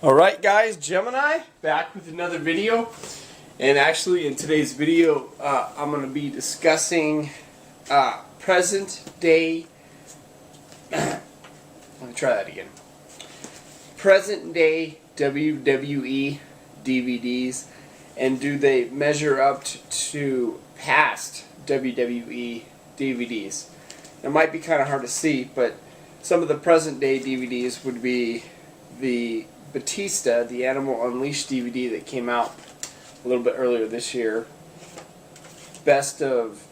Alright guys, Gemini, back with another video. And actually in today's video I'm going to be discussing present day, let me try that again, present day WWE DVDs, and do they measure up to past WWE DVDs. It might be kind of hard to see, but some of the present day DVDs would be the Batista, the Animal Unleashed DVD that came out a little bit earlier this year. Best of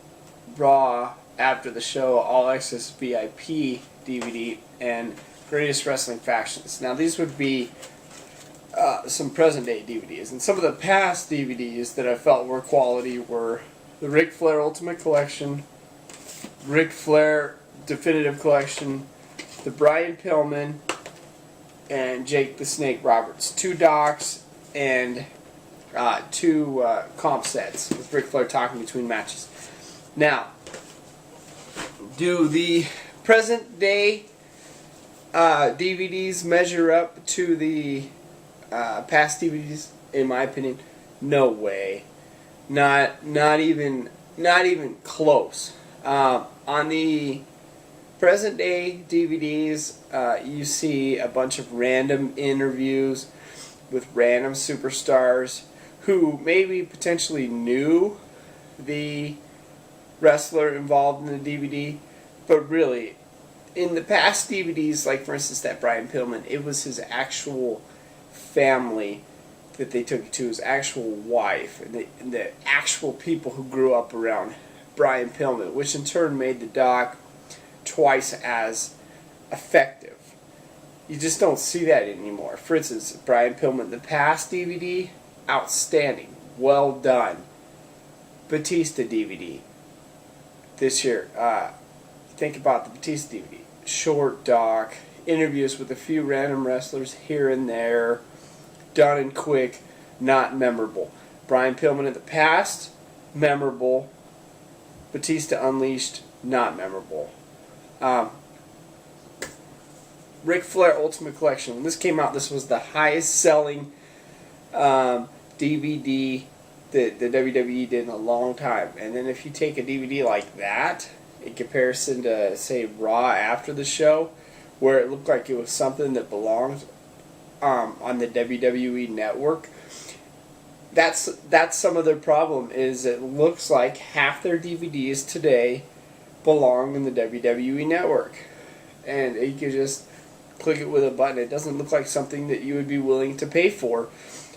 Raw after the show, All Access VIP DVD, and Greatest Wrestling Factions. Now these would be some present day DVDs. And some of the past DVDs that I felt were quality were the Ric Flair Ultimate Collection, Ric Flair Definitive Collection, the Brian Pillman and Jake the Snake Roberts. 2 docs and 2 comp sets with Ric Flair talking between matches. Now, do the present day DVDs measure up to the past DVDs? In my opinion, no way. Not even close. On the present day DVDs, you see a bunch of random interviews with random superstars who maybe potentially knew the wrestler involved in the DVD, but really, in the past DVDs, like for instance that Brian Pillman, it was his actual family that they took it to, his actual wife, and the actual people who grew up around Brian Pillman, which in turn made the doc twice as effective. You just don't see that anymore. For instance, Brian Pillman, the past DVD, outstanding, well done. Batista DVD this year, think about the Batista DVD, short doc, interviews with a few random wrestlers here and there, done and quick, not memorable. Brian Pillman in the past, memorable. Batista Unleashed, not memorable. Ric Flair Ultimate Collection. When this came out, this was the highest selling DVD that the WWE did in a long time. And then if you take a DVD like that in comparison to, say, Raw after the show, where it looked like it was something that belonged on the WWE network, that's some of their problem. Is it looks like half their DVDs today belong in the WWE network, and you can just click it with a button. It doesn't look like something that you would be willing to pay for,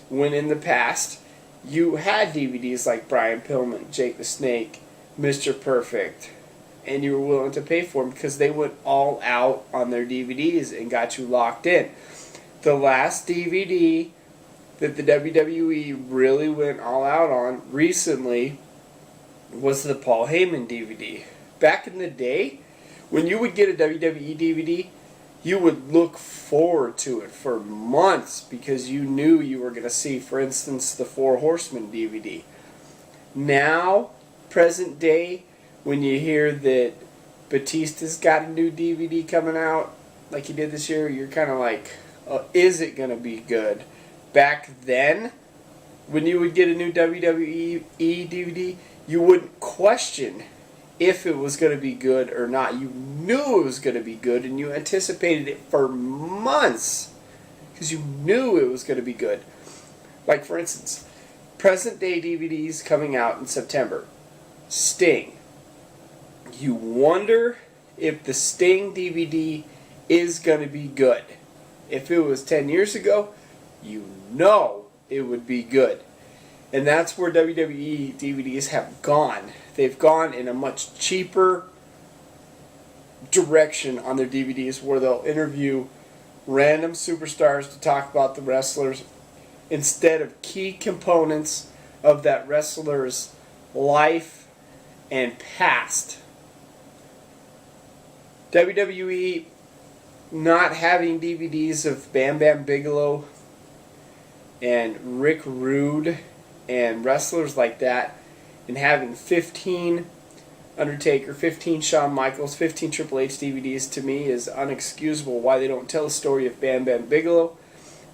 when in the past you had DVDs like Brian Pillman, Jake the Snake, Mr. Perfect, and you were willing to pay for them because they went all out on their DVDs and got you locked in. The last DVD that the WWE really went all out on recently was the Paul Heyman DVD. Back in the day, when you would get a WWE DVD, you would look forward to it for months because you knew you were going to see, for instance, the 4 Horsemen DVD. Now, present day, when you hear that Batista's got a new DVD coming out, like he did this year, you're kind of like, oh, is it going to be good? Back then, when you would get a new WWE DVD, you wouldn't question if it was going to be good or not. You knew it was going to be good, and you anticipated it for months because you knew it was going to be good. Like, for instance, present day DVDs coming out in September. Sting. You wonder if the Sting DVD is going to be good. If it was 10 years ago, you know it would be good. And that's where WWE DVDs have gone. They've gone in a much cheaper direction on their DVDs, where they'll interview random superstars to talk about the wrestlers instead of key components of that wrestler's life and past. WWE not having DVDs of Bam Bam Bigelow and Rick Rude and wrestlers like that, and having 15 Undertaker, 15 Shawn Michaels, 15 Triple H DVDs, to me is unexcusable. Why they don't tell the story of Bam Bam Bigelow,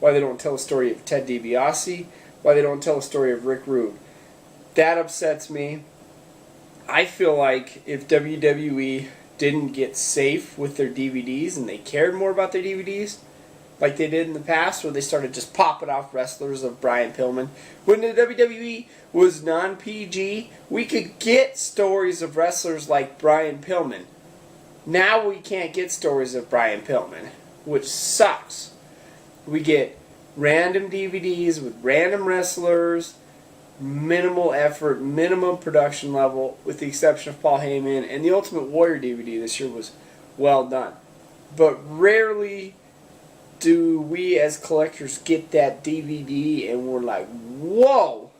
why they don't tell a story of Ted DiBiase, why they don't tell a story of Rick Rude. That upsets me. I feel like if WWE didn't get safe with their DVDs and they cared more about their DVDs, like they did in the past, where they started just popping off wrestlers of Brian Pillman. When the WWE was non-PG, we could get stories of wrestlers like Brian Pillman. Now we can't get stories of Brian Pillman, which sucks. We get random DVDs with random wrestlers, minimal effort, minimum production level, with the exception of Paul Heyman, and the Ultimate Warrior DVD this year was well done. But rarely do we as collectors get that DVD and we're like, whoa!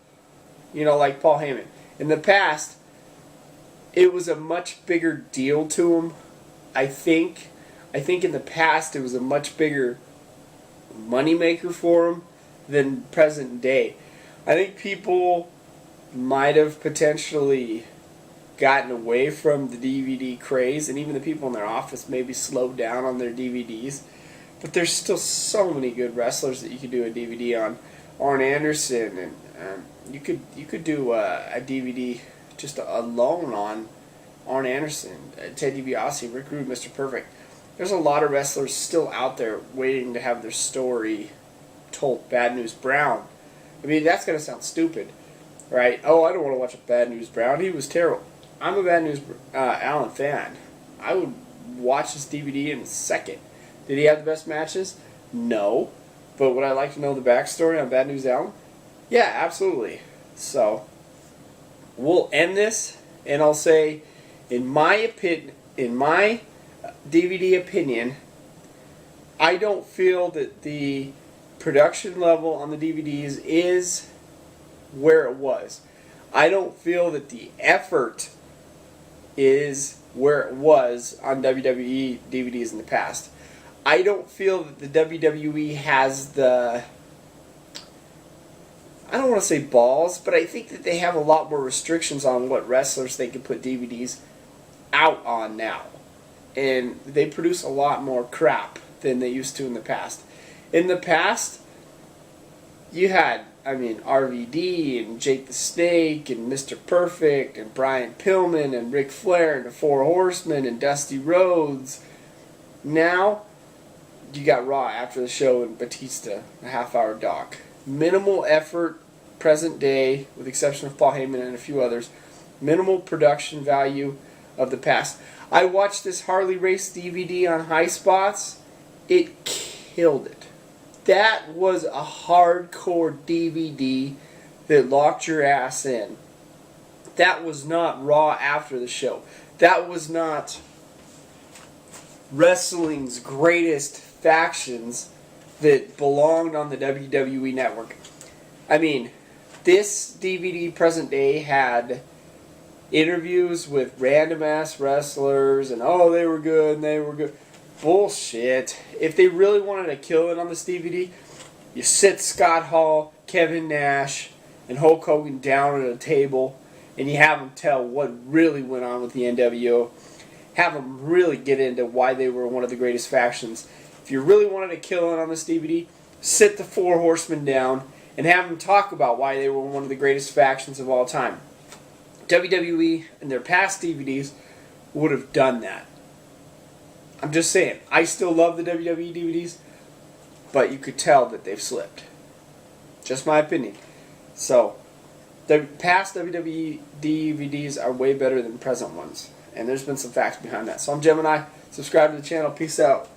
You know, like Paul Heyman. In the past, it was a much bigger deal to him. I think in the past it was a much bigger moneymaker for him than present day. I think people might have potentially gotten away from the DVD craze, and even the people in their office maybe slowed down on their DVDs. But there's still so many good wrestlers that you could do a DVD on. Arn Anderson, and you could do a DVD just alone on Arn Anderson, Ted DiBiase, Rick Rude, Mr. Perfect. There's a lot of wrestlers still out there waiting to have their story told. Bad News Brown. I mean, that's going to sound stupid, right? Oh, I don't want to watch a Bad News Brown. He was terrible. I'm a Bad News Allen fan. I would watch this DVD in a second. Did he have the best matches? No. But would I like to know the backstory on Bad News Allen? Yeah, absolutely. So, we'll end this, and I'll say, in my DVD opinion, I don't feel that the production level on the DVDs is where it was. I don't feel that the effort is where it was on WWE DVDs in the past. I don't feel that the WWE has the, I don't want to say balls, but I think that they have a lot more restrictions on what wrestlers they can put DVDs out on now. And they produce a lot more crap than they used to in the past. In the past, you had, RVD and Jake the Snake and Mr. Perfect and Brian Pillman and Ric Flair and the Four Horsemen and Dusty Rhodes. Now, you got Raw after the show and Batista, a half-hour doc. Minimal effort, present day, with the exception of Paul Heyman and a few others. Minimal production value of the past. I watched this Harley Race DVD on High Spots. It killed it. That was a hardcore DVD that locked your ass in. That was not Raw after the show. That was not wrestling's greatest factions that belonged on the WWE network. This DVD present day had interviews with random ass wrestlers and they were good and they were good. Bullshit. If they really wanted to kill it on this DVD, you sit Scott Hall, Kevin Nash, and Hulk Hogan down at a table and you have them tell what really went on with the NWO. Have them really get into why they were one of the greatest factions. If you really wanted to kill it on this DVD, sit the Four Horsemen down and have them talk about why they were one of the greatest factions of all time. WWE in their past DVDs would have done that. I'm just saying, I still love the WWE DVDs, but you could tell that they've slipped. Just my opinion. So, the past WWE DVDs are way better than present ones. And there's been some facts behind that. So I'm Gemini. Subscribe to the channel. Peace out.